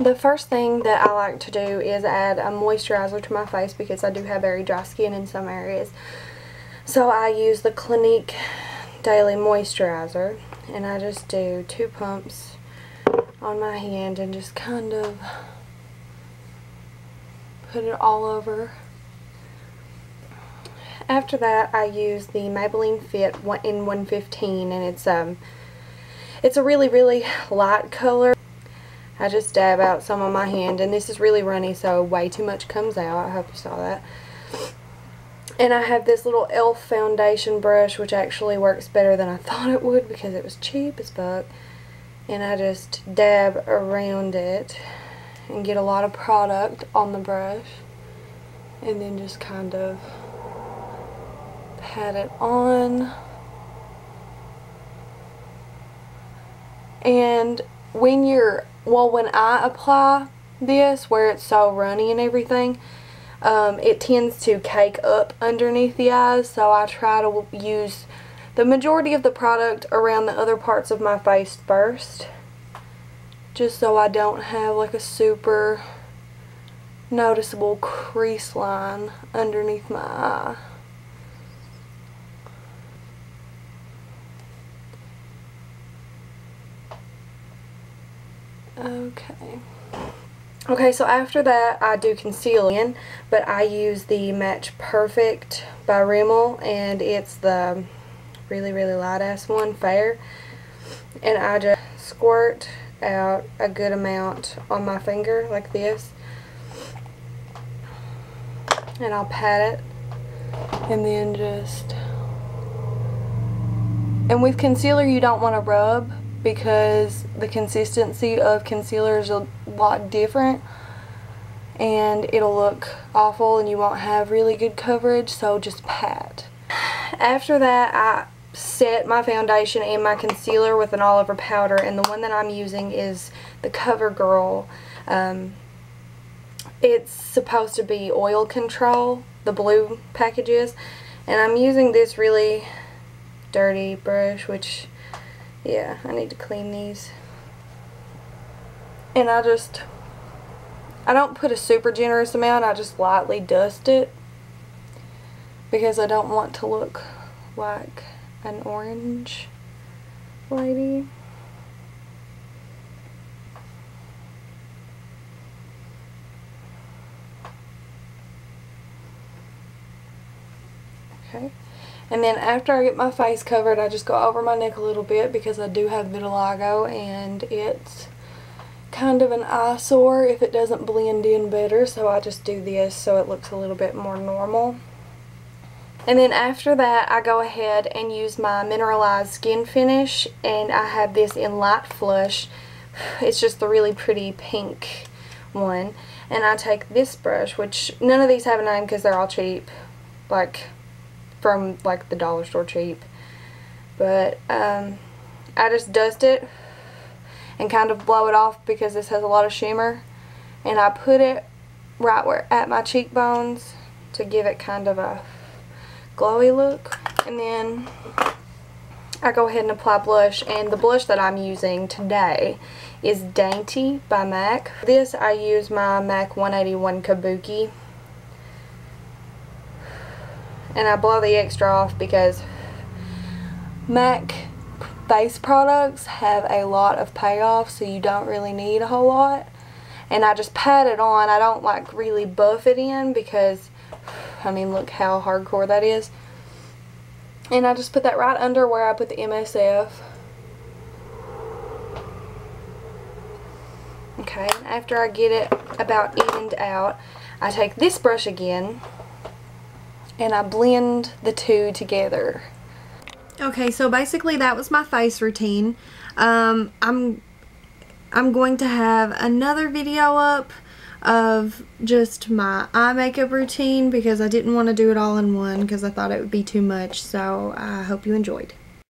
The first thing that I like to do is add a moisturizer to my face because I do have very dry skin in some areas. So I use the Clinique Daily Moisturizer, and I just do 2 pumps on my hand and just kind of put it all over. After that, I use the Maybelline Fit in 115, and it's a really, really light color. I just dab out some on my hand, and this is really runny, so way too much comes out. I hope you saw that. And I have this little e.l.f. foundation brush, which actually works better than I thought it would because it was cheap as fuck. And I just dab around it and get a lot of product on the brush, and then just kind of pat it on. And when I apply this, where it's so runny and everything, it tends to cake up underneath the eyes, so I try to use the majority of the product around the other parts of my face first, just so I don't have like a super noticeable crease line underneath my eye. Okay, so after that I do concealing, but I use the Match Perfect by Rimmel, and it's the really, really light ass one, Fair. And I just squirt out a good amount on my finger like this, and I'll pat it, and then and with concealer you don't want to rub, because the consistency of concealer is a lot different and it'll look awful and you won't have really good coverage, so just pat. After that, I set my foundation and my concealer with an all-over powder, and the one that I'm using is the CoverGirl. It's supposed to be oil control, the blue package is, and I'm using this really dirty brush, which, yeah, I need to clean these. And I don't put a super generous amount, I just lightly dust it because I don't want to look like an orange lady. Okay. And then after I get my face covered, I just go over my neck a little bit because I do have vitiligo and it's kind of an eyesore if it doesn't blend in better, so I just do this so it looks a little bit more normal. And then after that, I go ahead and use my Mineralized Skin Finish, and I have this in Light Flush. It's just the really pretty pink one. And I take this brush, which none of these have a name because they're all cheap, like from like the dollar store cheap, but I just dust it and kind of blow it off because this has a lot of shimmer, and I put it right where at my cheekbones to give it kind of a glowy look. And then I go ahead and apply blush, and the blush that I'm using today is Dainty by MAC. For this I use my MAC 181 Kabuki, and I blow the extra off because MAC face products have a lot of payoff, so you don't really need a whole lot. And I just pat it on. I don't like really buff it in because, I mean, look how hardcore that is. And I just put that right under where I put the MSF. Okay, and after I get it about evened out, I take this brush again and I blend the two together. Okay, so basically that was my face routine. I'm going to have another video up of just my eye makeup routine because I didn't want to do it all in one because I thought it would be too much. So I hope you enjoyed.